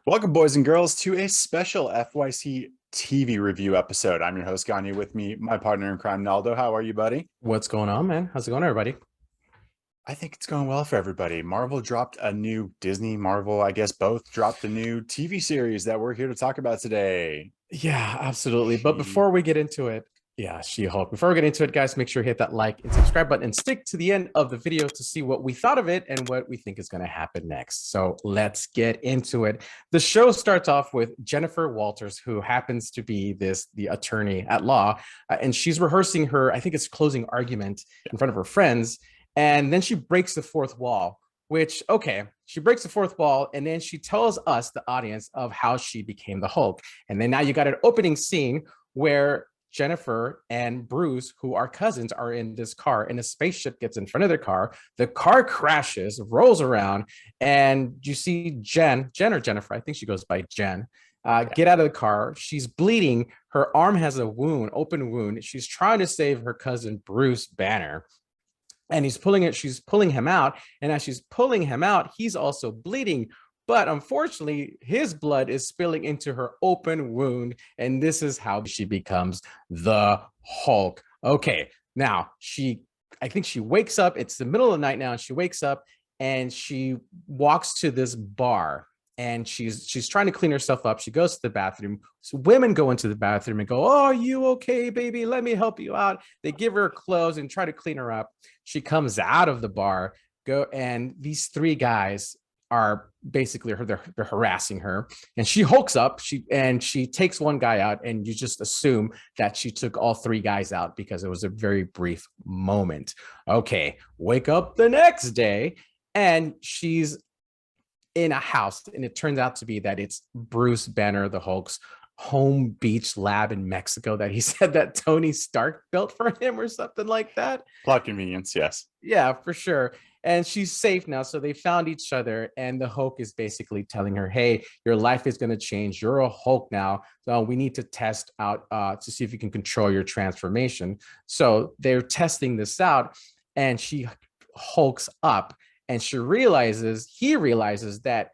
Welcome, boys and girls, to a special FYC TV review episode. I'm your host, Ganya. With me, my partner in crime, Naldo. How are you, buddy? What's going on, man? How's it going, everybody? I think it's going well for everybody. Marvel dropped a new Marvel, I guess both dropped a new TV series that we're here to talk about today. Yeah, absolutely. But She, before we get into it, yeah, She-Hulk. Before we get into it, guys, make sure you hit that like and subscribe button and stick to the end of the video to see what we thought of it and what we think is going to happen next. So let's get into it. The show starts off with Jennifer Walters, who happens to be the attorney at law, and she's rehearsing her, I think it's closing argument in front of her friends, and then she breaks the fourth wall. Which, okay, she breaks the fourth wall and then she tells us, the audience, of how she became the Hulk. And then now you got an opening scene where Jennifer and Bruce, who are cousins, are in this car and a spaceship gets in front of their car. The car crashes, rolls around, and you see Jen or Jennifer, I think she goes by Jen, get out of the car. She's bleeding. Her arm has a wound, open wound. She's trying to save her cousin, Bruce Banner, and she's pulling him out, and as she's pulling him out, he's also bleeding, but unfortunately his blood is spilling into her open wound, and this is how she becomes the Hulk. Okay, now I think she wakes up. It's the middle of the night now, and she wakes up and she walks to this bar, and she's trying to clean herself up. She goes to the bathroom. So women go into the bathroom and go, "Oh, are you okay, baby? Let me help you out." They give her clothes and try to clean her up. She comes out of the bar, and these three guys are basically they're harassing her, and she hulks up. She takes one guy out, and you just assume that she took all three guys out because it was a very brief moment. Okay, wake up the next day, and she's in a house, and it turns out to be that it's Bruce Banner, the Hulk's home beach lab in Mexico that he said that Tony Stark built for him or something like that. plot convenience, yes. Yeah, for sure. And she's safe now. So they found each other, and the Hulk is basically telling her, "Hey, your life is going to change. You're a Hulk now. So we need to test out to see if you can control your transformation." So they're testing this out, and she hulks up, and he realizes that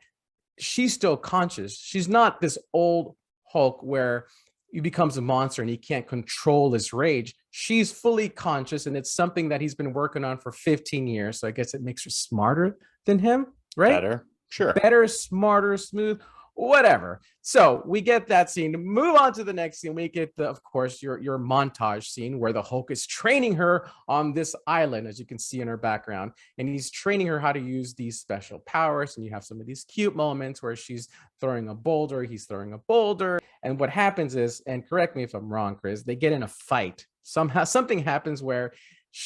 she's still conscious. She's not this old Hulk where he becomes a monster and he can't control his rage. She's fully conscious, and it's something that he's been working on for 15 years. So I guess it makes her smarter than him, right? Better, sure. Better, smarter, smooth, whatever. So we get that scene. Move on to the next scene. We get of course, your montage scene where the Hulk is training her on this island, as you can see in her background, and he's training her how to use these special powers. And you have some of these cute moments where she's throwing a boulder, he's throwing a boulder, and what happens is, and correct me if I'm wrong, Chris, they get in a fight. Somehow something happens where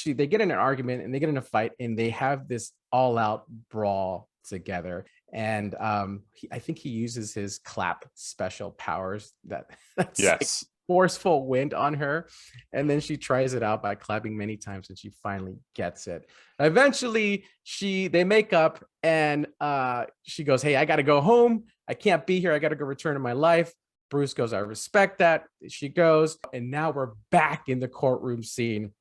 they get in an argument and they get in a fight, and they have this all-out brawl together. And I think he uses his clap special powers that's Yes. like forceful wind on her, and then she tries it out by clapping many times, and she finally gets it. Eventually they make up, and she goes, "Hey, I gotta go home. I can't be here. I gotta go return to my life." Bruce goes, "I respect that." She goes, and now we're back in the courtroom scene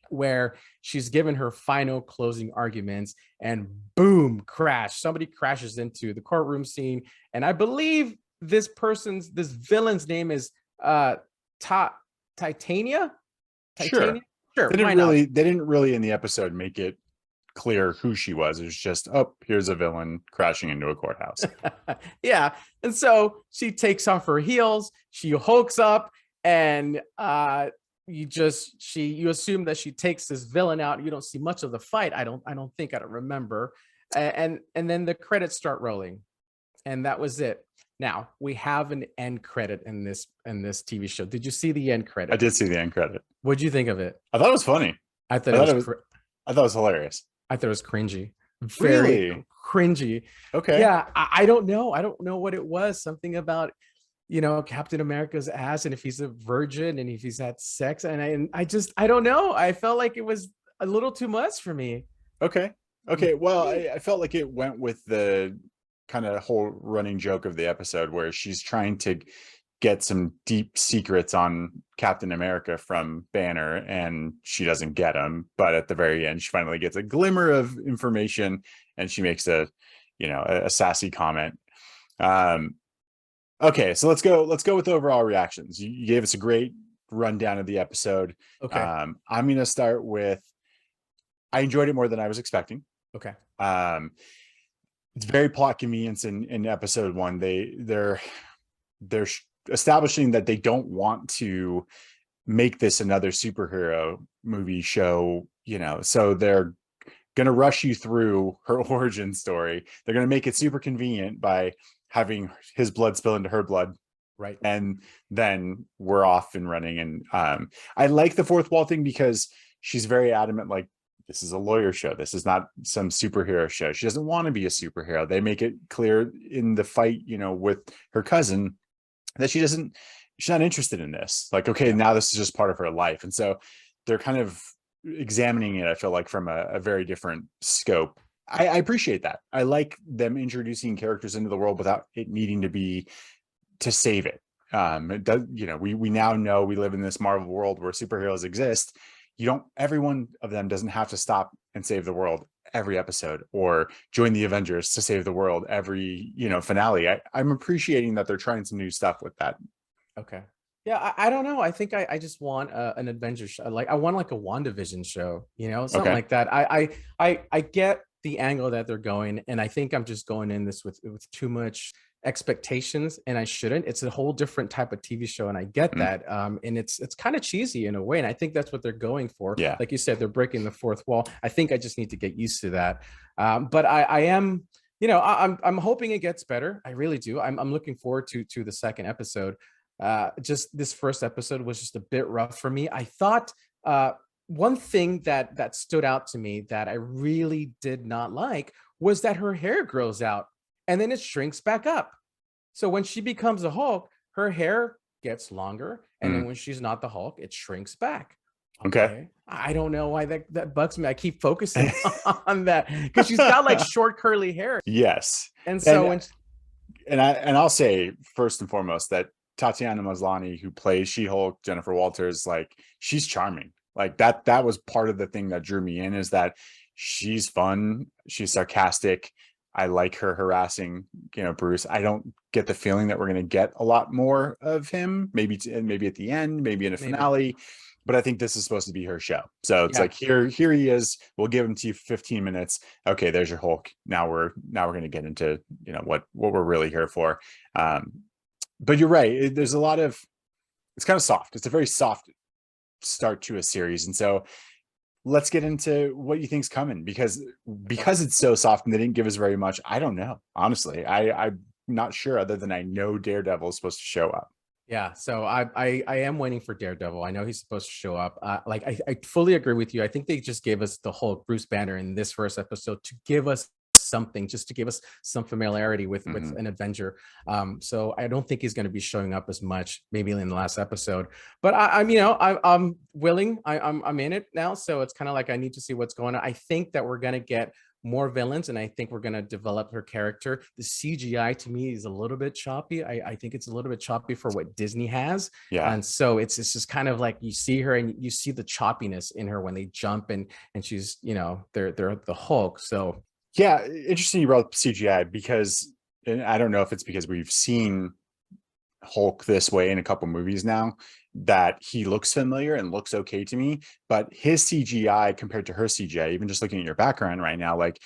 where she's given her final closing arguments, and boom, crash. Somebody crashes into the courtroom scene. And I believe this villain's name is Titania. Sure. Sure, They didn't really in the episode make it clear who she was. It was just, oh, here's a villain crashing into a courthouse. Yeah. And so she takes off her heels, she hulks up, and you assume that she takes this villain out. You don't see much of the fight. I don't remember. And then the credits start rolling, and that was it. Now we have an end credit in this TV show. Did you see the end credit? I did see the end credit. What'd you think of it? I thought it was funny. I thought it was hilarious. I thought it was cringy. Really? Very cringy. Okay. Yeah, I don't know. I don't know what it was. Something about Captain America's ass, and if he's a virgin, and if he's had sex, and I don't know. I felt like it was a little too much for me. Okay. Well, I felt like it went with the kind of whole running joke of the episode where she's trying to get some deep secrets on Captain America from Banner, and she doesn't get them. But at the very end, she finally gets a glimmer of information, and she makes a sassy comment. Um, okay, so let's go with overall reactions. You gave us a great rundown of the episode. Okay. I'm gonna start with I enjoyed it more than I was expecting. Okay. Um, it's very plot convenience in episode one. They're establishing that they don't want to make this another superhero movie show, so they're going to rush you through her origin story. They're going to make it super convenient by having his blood spill into her blood, Right. and then we're off and running. And I like the fourth wall thing because she's very adamant, like, this is a lawyer show, this is not some superhero show. She doesn't want to be a superhero. They make it clear in the fight, with her cousin, that she's not interested in this. Like, okay, Yeah. now this is just part of her life. And so they're kind of examining it, I feel like, from a very different scope. I appreciate that. I like them introducing characters into the world without it needing to be to save it. It does, we now know we live in this Marvel world where superheroes exist. Every one of them doesn't have to stop and save the world every episode, or join the Avengers to save the world every, finale. I'm appreciating that they're trying some new stuff with that. Okay. Yeah, I don't know. I think I just want an adventure show. Like I want like a WandaVision show, something Okay. like that. I get the angle that they're going, and I think I'm just going in this with too much expectations, and I shouldn't. It's a whole different type of TV show, and I get Mm, that. And it's kind of cheesy in a way, and I think that's what they're going for. yeah. Like you said, they're breaking the fourth wall. I think I just need to get used to that. But I am. I'm hoping it gets better. I really do. I'm looking forward to the second episode. Just this first episode was just a bit rough for me. I thought one thing that stood out to me that I really did not like was that her hair grows out and then it shrinks back up. So when she becomes a Hulk, her hair gets longer, and then Mm, when she's not the Hulk, it shrinks back. okay. Okay, I don't know why that bugs me. I keep focusing on that because she's got like short curly hair, Yes. and so And when I'll say first and foremost that Tatiana Maslany, who plays She-Hulk, Jennifer Walters, like, she's charming. Like, that was part of the thing that drew me in, is that she's fun, she's sarcastic. I like her harassing, Bruce. I don't get the feeling that we're going to get a lot more of him. Maybe at the end, maybe in a maybe, finale. But I think this is supposed to be her show. So it's yeah. like, here he is. We'll give him to you for 15 minutes. Okay, there's your Hulk. Now we're going to get into what we're really here for. But you're right. There's a lot of, it's kind of soft. It's a very soft start to a series, and so let's get into what you think's coming, because it's so soft and they didn't give us very much. I don't know, honestly. I'm not sure, other than I know Daredevil is supposed to show up. Yeah, so I am waiting for Daredevil. I know he's supposed to show up. Like I fully agree with you. I think they just gave us the Hulk, Bruce Banner, in this first episode to give us something, just to give us some familiarity with Mhm. an Avenger. So I don't think he's going to be showing up as much, maybe in the last episode. But I'm willing. I'm in it now. So it's kind of like I need to see what's going on. I think that we're going to get more villains, and I think we're going to develop her character. The CGI to me is a little bit choppy. I think it's a little bit choppy for what Disney has, Yeah. and so it's just kind of like you see her and you see the choppiness in her when they jump, and she's they're the Hulk. So Yeah, interesting you brought up CGI, because, and I don't know if it's because we've seen Hulk this way in a couple movies now, that he looks familiar and looks okay to me, but his CGI compared to her CGI, even just looking at your background right now, like,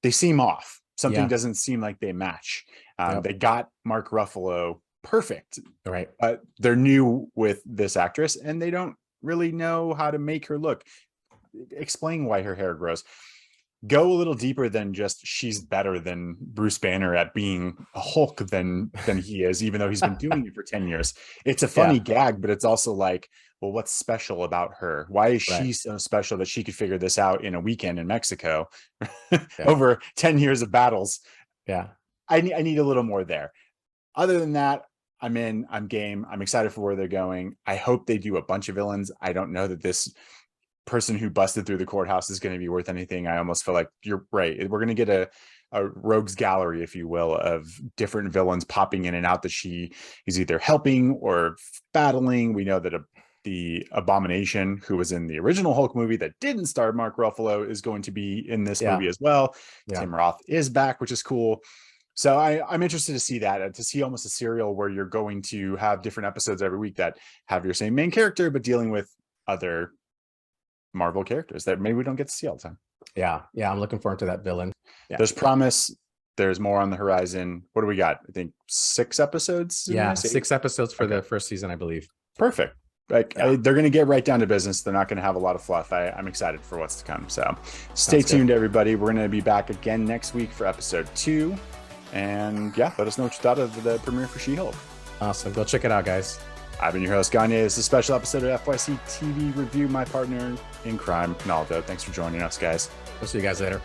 they seem off. Something yeah, doesn't seem like they match. yep, They got Mark Ruffalo perfect, right, but they're new with this actress and they don't really know how to make her look. Explain why her hair grows. Go a little deeper than just she's better than Bruce Banner at being a Hulk than he is, even though he's been doing it for 10 years. It's a yeah, funny gag, but it's also like, well, what's special about her? Why is right, she so special that she could figure this out in a weekend in Mexico yeah, over 10 years of battles? yeah, I need a little more there. Other than that, I'm in, I'm game. I'm excited for where they're going. I hope they do a bunch of villains. I don't know that this person who busted through the courthouse is going to be worth anything. I almost feel like you're right. We're going to get a rogues gallery, if you will, of different villains popping in and out that she is either helping or battling. We know that the Abomination, who was in the original Hulk movie that didn't star Mark Ruffalo, is going to be in this yeah, movie as well. yeah, Tim Roth is back, which is cool. So I'm interested to see that, to see almost a serial where you're going to have different episodes every week that have your same main character, but dealing with other Marvel characters that maybe we don't get to see all the time. Yeah, I'm looking forward to that villain. Yeah. There's promise. There's more on the horizon. What do we got? I think 6 episodes. Yeah, 6 episodes for the first season, I believe. Perfect. Like they're going to get right down to business. They're not going to have a lot of fluff. I'm excited for what's to come. So stay tuned, everybody. We're going to be back again next week for episode 2. And yeah, let us know what you thought of the premiere for She-Hulk. Awesome. Go check it out, guys. I've been your host, Gagne. This is a special episode of FYC TV Review. My partner in crime, Naldo. Thanks for joining us, guys. We'll see you guys later.